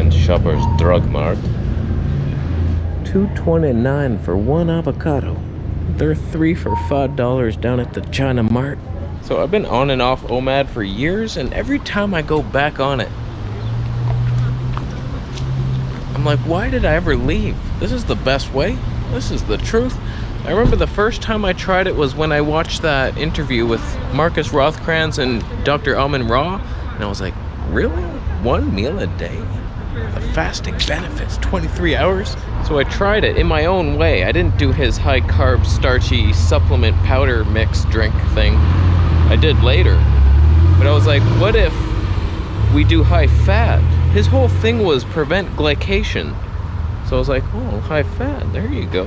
and Shoppers Drug Mart. $2.29 for one avocado. They're 3 for $5 down at the China Mart. So I've been on and off OMAD for years, and every time I go back on it, I'm like, why did I ever leave? This is the best way. This is the truth. I remember the first time I tried it was when I watched that interview with Marcus Rothkranz and Dr. Amin Ra, and I was like, really? One meal a day? The fasting benefits, 23 hours? So I tried it in my own way. I didn't do his high-carb, starchy supplement powder mix drink thing. I did later. But I was like, what if we do high fat? His whole thing was prevent glycation. So I was like, oh, high fat, there you go.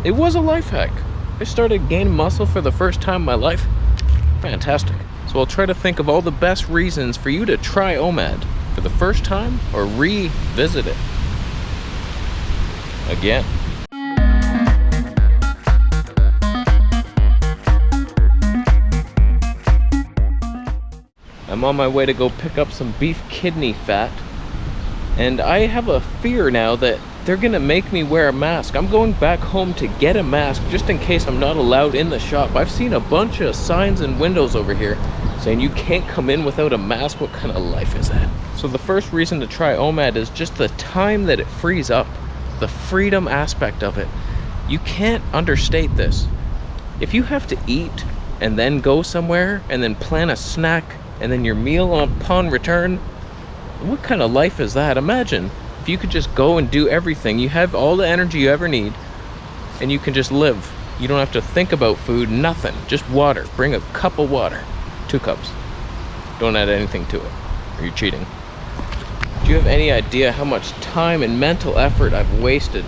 It was a life hack. I started gaining muscle for the first time in my life. Fantastic. So I'll try to think of all the best reasons for you to try OMAD for the first time or revisit it again. I'm on my way to go pick up some beef kidney fat, and I have a fear now that they're gonna make me wear a mask. I'm going back home to get a mask just in case I'm not allowed in the shop. I've seen a bunch of signs and windows over here saying you can't come in without a mask. What kind of life is that? So the first reason to try OMAD is just the time that it frees up, the freedom aspect of it. You can't understate this. If you have to eat and then go somewhere and then plan a snack and then your meal upon return, what kind of life is that? Imagine if you could just go and do everything. You have all the energy you ever need and you can just live. You don't have to think about food, nothing. Just water. Bring a cup of water. 2 cups. Don't add anything to it or you're cheating. Do you have any idea how much time and mental effort I've wasted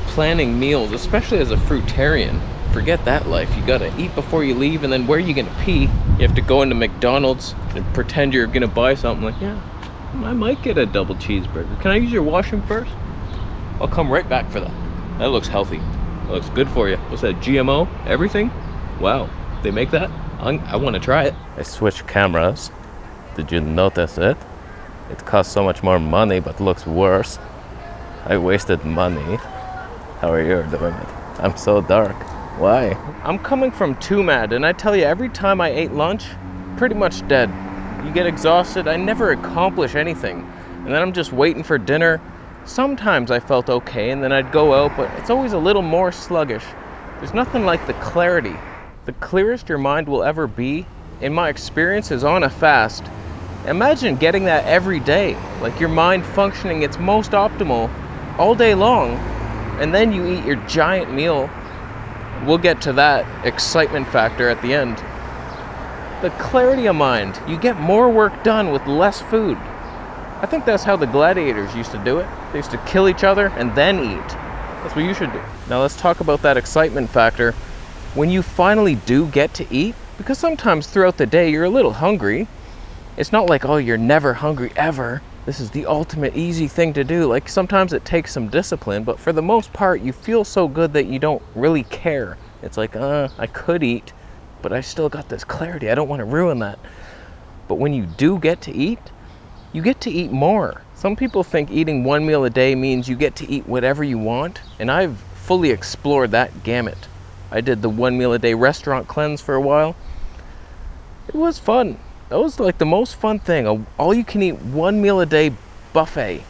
planning meals, especially as a fruitarian? Forget that life. You gotta eat before you leave, and then where are you gonna pee? You have to go into McDonald's and pretend you're gonna buy something. Like, yeah, I might get a double cheeseburger. Can I use your washroom first? I'll come right back for that. That looks healthy. That looks good for you. What's that, GMO? Everything? Wow, they make that? I want to try it. I switched cameras. Did you notice it? It costs so much more money but looks worse. I wasted money. How are you doing it? I'm so dark. Why? I'm coming from Tumad, and I tell you, every time I ate lunch, pretty much dead. You get exhausted. I never accomplish anything. And then I'm just waiting for dinner. Sometimes I felt okay, and then I'd go out, but it's always a little more sluggish. There's nothing like the clarity. The clearest your mind will ever be, in my experience, is on a fast. Imagine getting that every day, like your mind functioning its most optimal all day long, and then you eat your giant meal. We'll get to that excitement factor at the end. The clarity of mind. You get more work done with less food. I think that's how the gladiators used to do it. They used to kill each other and then eat. That's what you should do. Now let's talk about that excitement factor. When you finally do get to eat, because sometimes throughout the day you're a little hungry. It's not like, oh, you're never hungry ever. This is the ultimate easy thing to do. Like, sometimes it takes some discipline, but for the most part, you feel so good that you don't really care. It's like, I could eat, but I still got this clarity. I don't want to ruin that. But when you do get to eat, you get to eat more. Some people think eating 1 meal a day means you get to eat whatever you want, and I've fully explored that gamut. I did the 1 meal a day restaurant cleanse for a while. It was fun. That was like the most fun thing. All you can eat 1 meal a day buffet.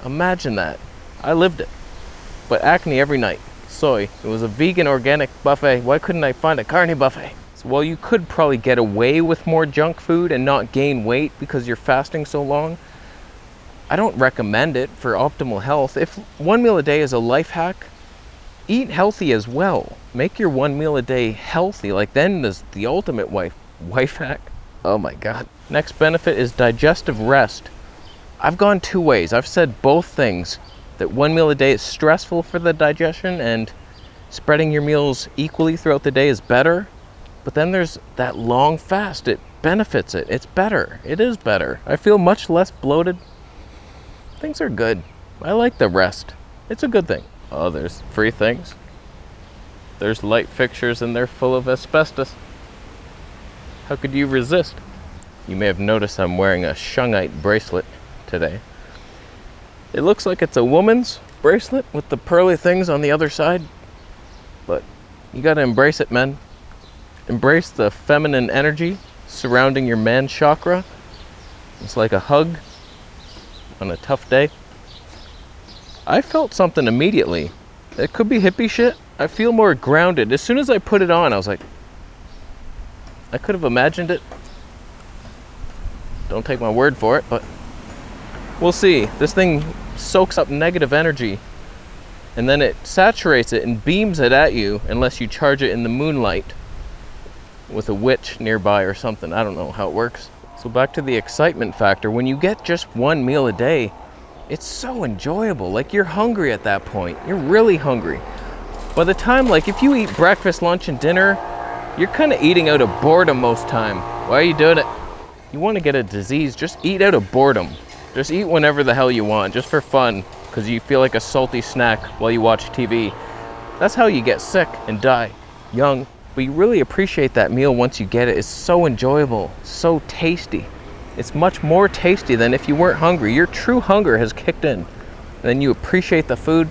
Imagine that. I lived it. But acne every night. Soy. It was a vegan organic buffet. Why couldn't I find a carne buffet? So while you could probably get away with more junk food and not gain weight because you're fasting so long, I don't recommend it for optimal health. If 1 meal a day is a life hack, eat healthy as well. Make your 1 meal a day healthy. Like, then there's the ultimate wife hack. Oh my God. Next benefit is digestive rest. I've gone 2 ways. I've said both things. That 1 meal a day is stressful for the digestion and spreading your meals equally throughout the day is better. But then there's that long fast. It benefits it. It's better. It is better. I feel much less bloated. Things are good. I like the rest. It's a good thing. Oh, there's free things. There's light fixtures and they're full of asbestos. How could you resist? You may have noticed I'm wearing a shungite bracelet today. It looks like it's a woman's bracelet with the pearly things on the other side. But you gotta embrace it, men. Embrace the feminine energy surrounding your man chakra. It's like a hug on a tough day. I felt something immediately. It could be hippie shit. I feel more grounded. As soon as I put it on, I was like, I could have imagined it. Don't take my word for it, but we'll see. This thing soaks up negative energy and then it saturates it and beams it at you unless you charge it in the moonlight with a witch nearby or something. I don't know how it works. So back to the excitement factor. When you get just one meal a day, it's so enjoyable. Like, you're hungry at that point. You're really hungry. By the time, like, if you eat breakfast, lunch, and dinner, you're kind of eating out of boredom most time. Why are you doing it? You want to get a disease, just eat out of boredom. Just eat whenever the hell you want, just for fun, because you feel like a salty snack while you watch TV. That's how you get sick and die young. But you really appreciate that meal once you get it. It's so enjoyable, so tasty. It's much more tasty than if you weren't hungry. Your true hunger has kicked in. And then you appreciate the food.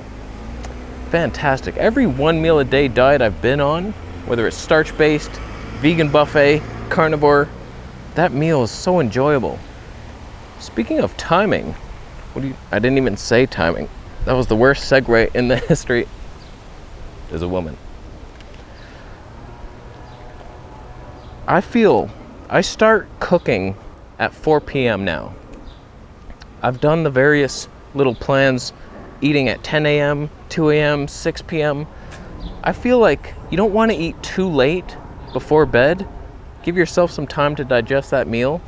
Fantastic. Every one meal a day diet I've been on, whether it's starch-based, vegan buffet, carnivore, that meal is so enjoyable. Speaking of timing, I didn't even say timing. That was the worst segue in the history. There's a woman. I start cooking at 4 p.m. now. I've done the various little plans, eating at 10 a.m., 2 a.m., 6 p.m. I feel like you don't want to eat too late before bed. Give yourself some time to digest that meal,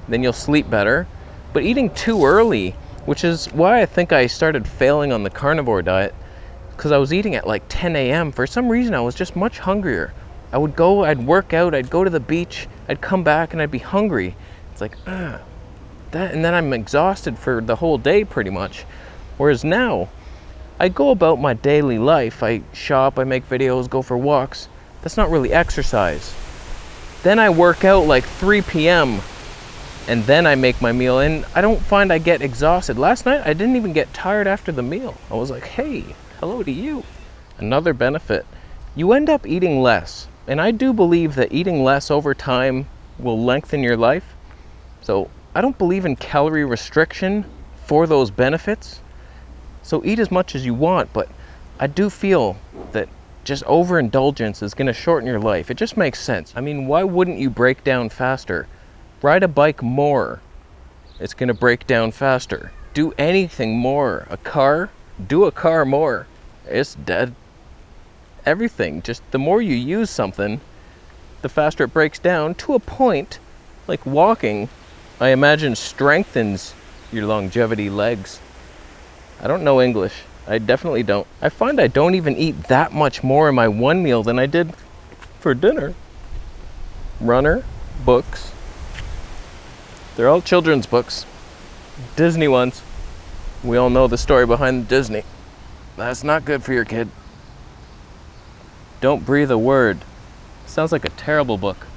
then you'll sleep better. But eating too early, which is why I think I started failing on the carnivore diet, because I was eating at like 10 a.m. For some reason, I was just much hungrier. I'd work out, I'd go to the beach, I'd come back and I'd be hungry. It's like, and then I'm exhausted for the whole day pretty much. Whereas now, I go about my daily life. I shop, I make videos, go for walks. That's not really exercise. Then I work out like 3 p.m. and then I make my meal, and I don't find I get exhausted. Last night, I didn't even get tired after the meal. I was like, hey, hello to you. Another benefit, you end up eating less. And I do believe that eating less over time will lengthen your life. So I don't believe in calorie restriction for those benefits. So eat as much as you want, but I do feel that just overindulgence is going to shorten your life. It just makes sense. I mean, why wouldn't you break down faster? Ride a bike more. It's going to break down faster. Do anything more. Do a car more. It's dead. Everything, just the more you use something, the faster it breaks down, to a point. Like walking, I imagine, strengthens your longevity legs. I don't know English. I definitely don't. I find I don't even eat that much more in my one meal than I did for dinner. Runner, books. They're all children's books. Disney ones. We all know the story behind Disney. That's not good for your kid. Don't breathe a word. Sounds like a terrible book.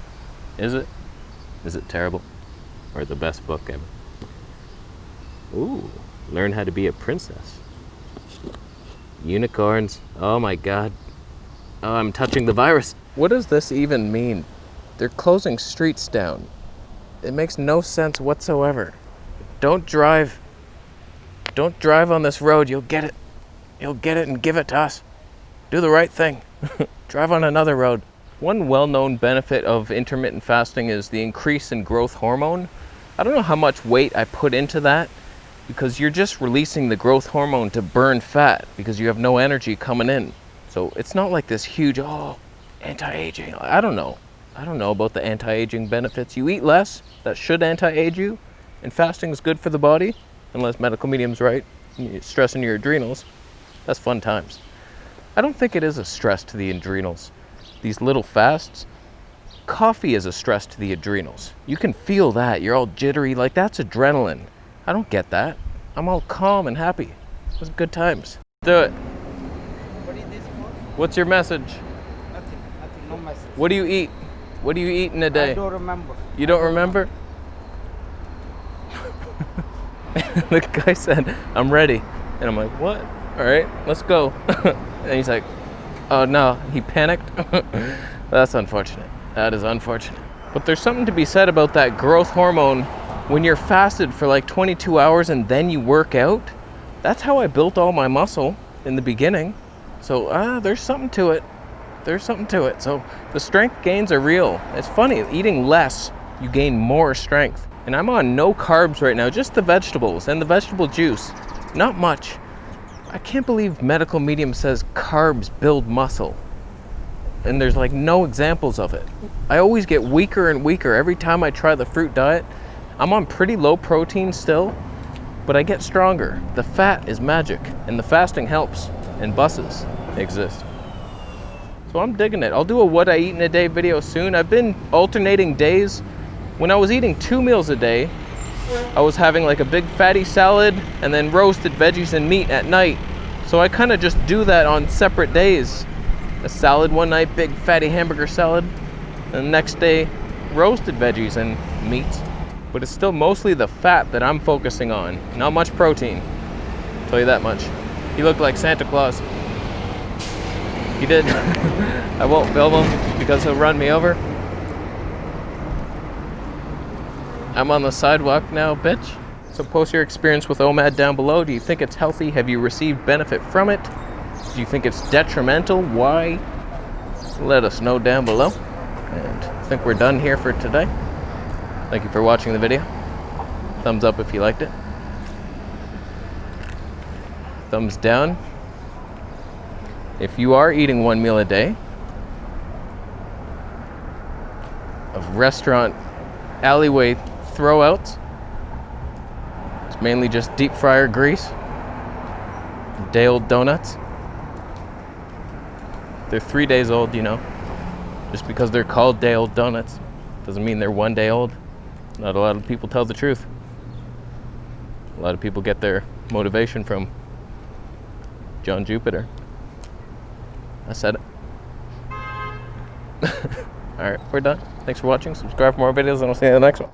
Is it? Is it terrible? Or the best book ever? Ooh, learn how to be a princess. Unicorns. Oh my god. Oh, I'm touching the virus. What does this even mean? They're closing streets down. It makes no sense whatsoever. Don't drive. Don't drive on this road. You'll get it. You'll get it and give it to us. Do the right thing. Drive on another road. One well-known benefit of intermittent fasting is the increase in growth hormone. I don't know how much weight I put into that, because you're just releasing the growth hormone to burn fat because you have no energy coming in. So it's not like this huge, anti-aging. I don't know about the anti-aging benefits. You eat less, that should anti-age you, and fasting is good for the body, unless medical medium's right, you're stressing your adrenals. That's fun times. I don't think it is a stress to the adrenals. These little fasts, coffee is a stress to the adrenals. You can feel that. You're all jittery, like that's adrenaline. I don't get that. I'm all calm and happy. It was good times. Do it. What is this for? What's your message? Nothing, no message. What do you eat? What do you eat in a day? I don't remember. You don't remember? The guy said, I'm ready. And I'm like, what? All right, let's go. And he's like, oh no, he panicked. That's unfortunate. That is unfortunate. But there's something to be said about that growth hormone when you're fasted for like 22 hours and then you work out. That's how I built all my muscle in the beginning. So there's something to it. There's something to it. So the strength gains are real. It's funny, eating less, you gain more strength. And I'm on no carbs right now, just the vegetables and the vegetable juice. Not much. I can't believe medical medium says carbs build muscle. And there's like no examples of it. I always get weaker and weaker every time I try the fruit diet. I'm on pretty low protein still, but I get stronger. The fat is magic, and the fasting helps, and buses exist. So I'm digging it. I'll do a what I eat in a day video soon. I've been alternating days. When I was eating 2 meals a day, I was having like a big fatty salad and then roasted veggies and meat at night. So I kind of just do that on separate days. A salad one night, big fatty hamburger salad, and the next day, roasted veggies and meats. But it's still mostly the fat that I'm focusing on. Not much protein, I'll tell you that much. He looked like Santa Claus. He did. I won't film him because he'll run me over. I'm on the sidewalk now, bitch. So post your experience with OMAD down below. Do you think it's healthy? Have you received benefit from it? Do you think it's detrimental? Why? Let us know down below. And I think we're done here for today. Thank you for watching the video. Thumbs up if you liked it. Thumbs down if you are eating 1 meal a day of restaurant alleyway throwouts. It's mainly just deep fryer grease, day-old donuts. They're 3 days old, you know. Just because they're called day-old donuts doesn't mean they're 1 day old. Not a lot of people tell the truth. A lot of people get their motivation from John Jupiter. I said it. Alright, we're done. Thanks for watching. Subscribe for more videos and I'll see you in the next one.